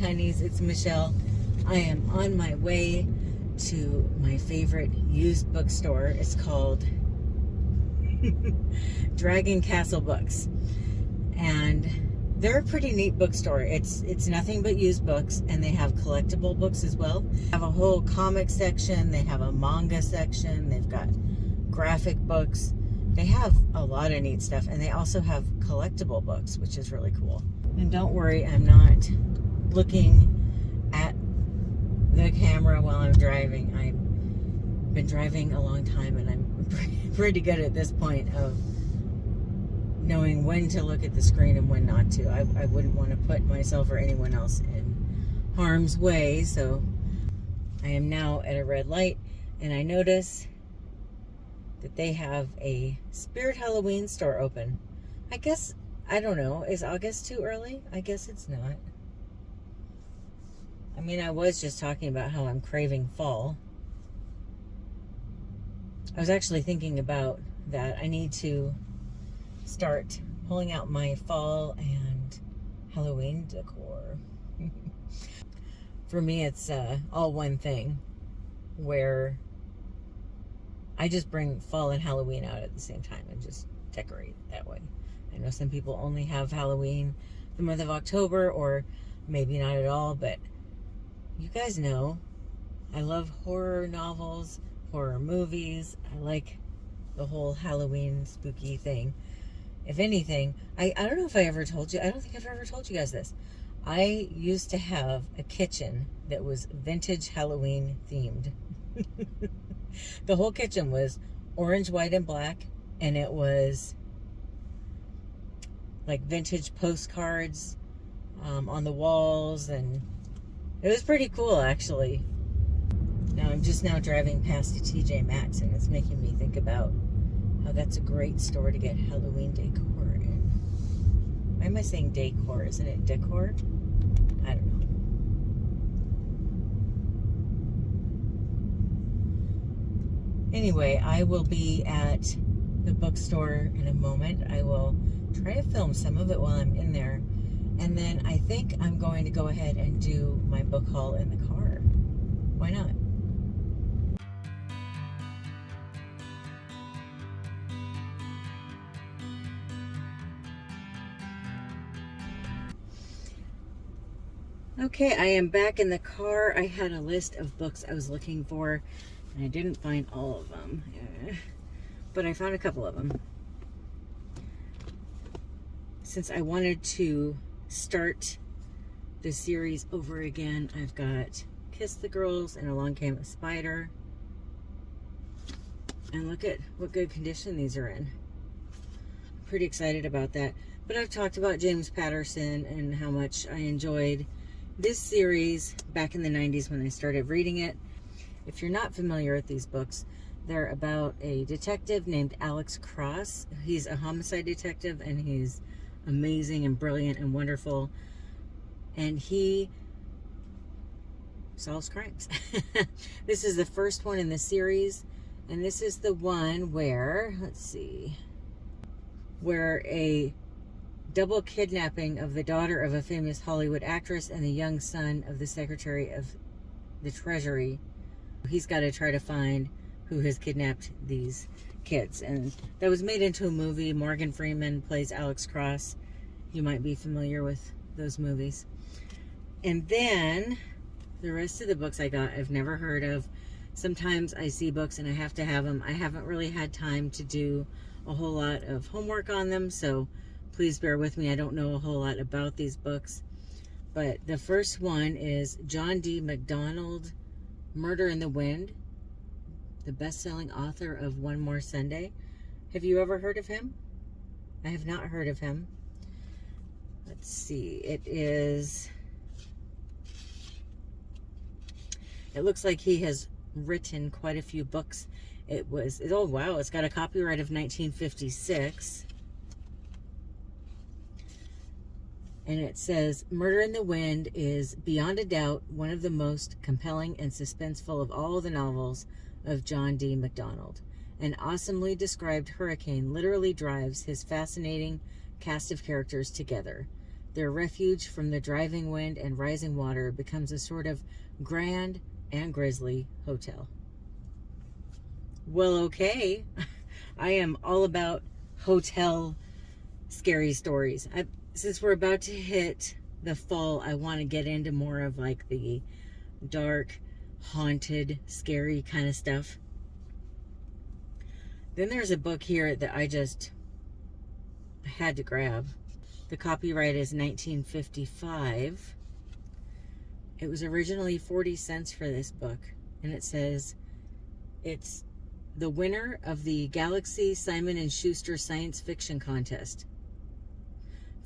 honeys, it's Michelle. I am on my way to my favorite used bookstore. It's called Dragon Castle Books, and they're a pretty neat bookstore. It's nothing but used books, and they have collectible books as well. They have a whole comic section, they have a manga section, they've got graphic books. They have a lot of neat stuff, and they also have collectible books, which is really cool. And don't worry, I'm not looking at the camera while I'm driving. I've been driving a long time, and I'm pretty good at this point of knowing when to look at the screen and when not to. I wouldn't want to put myself or anyone else in harm's way, so I am now at a red light, and I notice that they have a Spirit Halloween store open. I guess, I don't know, is August too early? I guess it's not. I mean, I was just talking about how I'm craving fall. I was actually thinking about that. I need to start pulling out my fall and Halloween decor. For me, it's all one thing, where I just bring fall and Halloween out at the same time and just decorate that way. I know some people only have Halloween the month of October, or maybe not at all, but you guys know I love horror novels, horror movies. I like the whole Halloween spooky thing. If anything, I don't know if I ever told you, I don't think I've ever told you guys this. I used to have a kitchen that was vintage Halloween themed. The whole kitchen was orange, white, and black, and it was like vintage postcards on the walls, and it was pretty cool, actually. Now I'm just now driving past a TJ Maxx, and it's making me think about how that's a great store to get Halloween decor in. Why am I saying decor? Isn't it decor? I don't know. Anyway, I will be at the bookstore in a moment. I will try to film some of it while I'm in there. And then I think I'm going to go ahead and do my book haul in the car. Why not? Okay, I am back in the car. I had a list of books I was looking for, and I didn't find all of them, but I found a couple of them. Since I wanted to start the series over again, I've got Kiss the Girls and Along Came a Spider. And look at what good condition these are in. I'm pretty excited about that. But I've talked about James Patterson and how much I enjoyed this series back in the 90s when I started reading it. If you're not familiar with these books, they're about a detective named Alex Cross. He's a homicide detective, and he's amazing and brilliant and wonderful. And he solves crimes. This is the first one in the series, and this is the one where, let's see, where a double kidnapping of the daughter of a famous Hollywood actress and the young son of the Secretary of the Treasury. He's got to try to find who has kidnapped these kids. And that was made into a movie. Morgan Freeman plays Alex Cross. You might be familiar with those movies. And then the rest of the books I got, I've never heard of. Sometimes I see books and I have to have them. I haven't really had time to do a whole lot of homework on them, so please bear with me. I don't know a whole lot about these books. But the first one is John D. MacDonald, Murder in the Wind, the best-selling author of One More Sunday. Have you ever heard of him? I have not heard of him. Let's see. It looks like he has written quite a few books. Oh wow, it's got a copyright of 1956. And it says, Murder in the Wind is, beyond a doubt, one of the most compelling and suspenseful of all the novels of John D. MacDonald. An awesomely described hurricane literally drives his fascinating cast of characters together. Their refuge from the driving wind and rising water becomes a sort of grand and grisly hotel. Well, okay. I am all about hotel scary stories. Since we're about to hit the fall, I want to get into more of like the dark, haunted, scary kind of stuff. Then there's a book here that I had to grab. The copyright is 1955. It was originally 40 cents for this book, and it says it's the winner of the Galaxy Simon & Schuster Science Fiction Contest.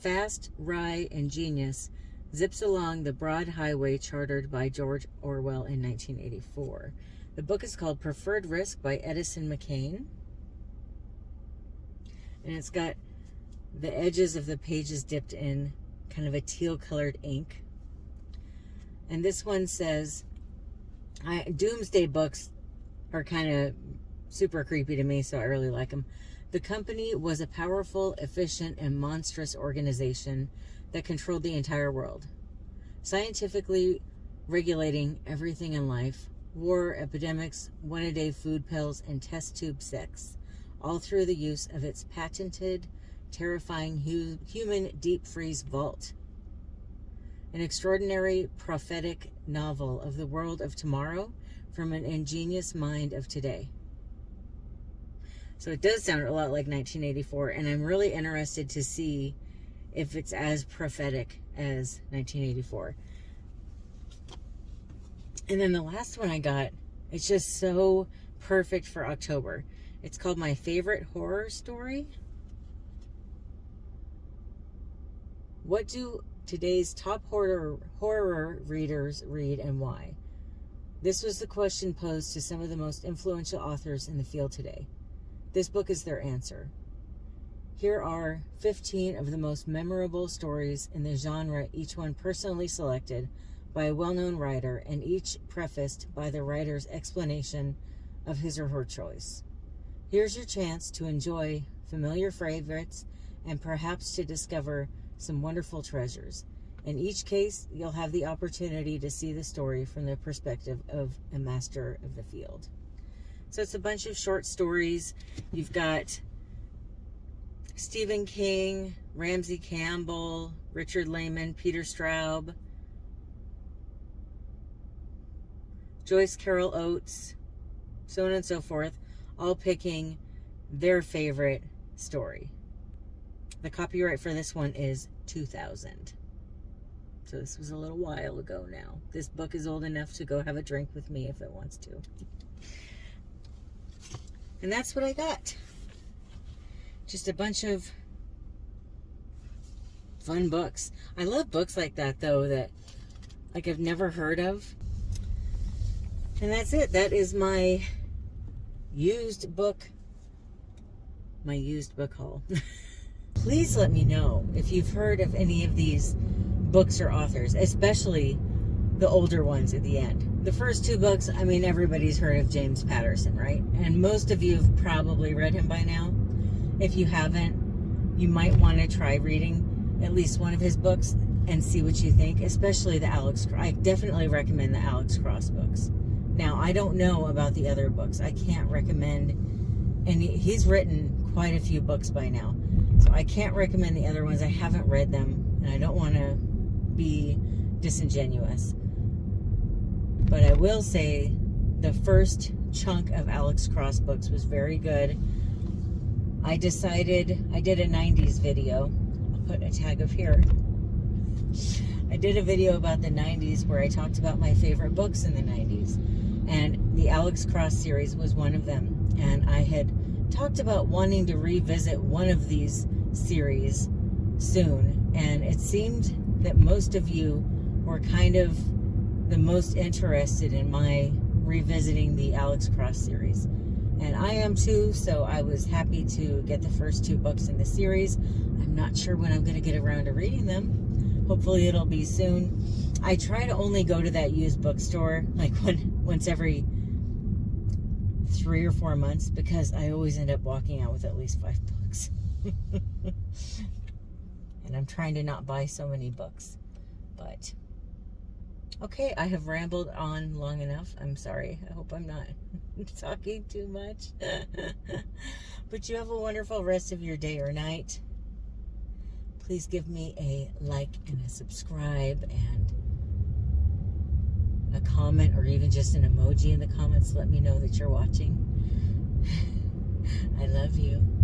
Fast, wry, and genius zips along the broad highway chartered by George Orwell in 1984. The book is called Preferred Risk by Edson McCann. And it's got the edges of the pages dipped in kind of a teal-colored ink. And this one says, doomsday books are kind of super creepy to me, so I really like them. The company was a powerful, efficient, and monstrous organization that controlled the entire world, scientifically regulating everything in life: war, epidemics, one-a-day food pills, and test tube sex, all through the use of its patented, terrifying human deep freeze vault. An extraordinary prophetic novel of the world of tomorrow from an ingenious mind of today. So it does sound a lot like 1984, and I'm really interested to see if it's as prophetic as 1984. And then the last one I got, it's just so perfect for October. It's called My Favorite Horror Story. What do today's top horror readers read, and why? This was the question posed to some of the most influential authors in the field today. This book is their answer. Here are 15 of the most memorable stories in the genre, each one personally selected by a well-known writer, and each prefaced by the writer's explanation of his or her choice. Here's your chance to enjoy familiar favorites and perhaps to discover some wonderful treasures. In each case, you'll have the opportunity to see the story from the perspective of a master of the field. So it's a bunch of short stories. You've got Stephen King, Ramsey Campbell, Richard Lehman, Peter Straub, Joyce Carol Oates, so on and so forth, all picking their favorite story. The copyright for this one is 2000. So this was a little while ago now. This book is old enough to go have a drink with me if it wants to. And that's what I got. Just a bunch of fun books. I love books like that, though, that like I've never heard of. And that's it. That is my used book haul. Please let me know if you've heard of any of these books or authors, especially the older ones at the end. The first two books, I mean, everybody's heard of James Patterson, right? And most of you have probably read him by now. If you haven't, you might want to try reading at least one of his books and see what you think, especially I definitely recommend the Alex Cross books. Now, I don't know about the other books. I can't recommend, and he's written quite a few books by now, so I can't recommend the other ones. I haven't read them, and I don't want to be disingenuous. But I will say the first chunk of Alex Cross books was very good. I did a 90s video. I'll put a tag up here. I did a video about the 90s where I talked about my favorite books in the 90s. And the Alex Cross series was one of them. And I had talked about wanting to revisit one of these series soon. And it seemed that most of you were kind of the most interested in my revisiting the Alex Cross series. And I am too, so I was happy to get the first two books in the series. I'm not sure when I'm going to get around to reading them. Hopefully it'll be soon. I try to only go to that used bookstore like once every 3 or 4 months, because I always end up walking out with at least 5 books. And I'm trying to not buy so many books. But, okay, I have rambled on long enough. I'm sorry. I hope I'm not talking too much. But you have a wonderful rest of your day or night. Please give me a like and a subscribe and a comment, or even just an emoji in the comments. Let me know that you're watching. I love you.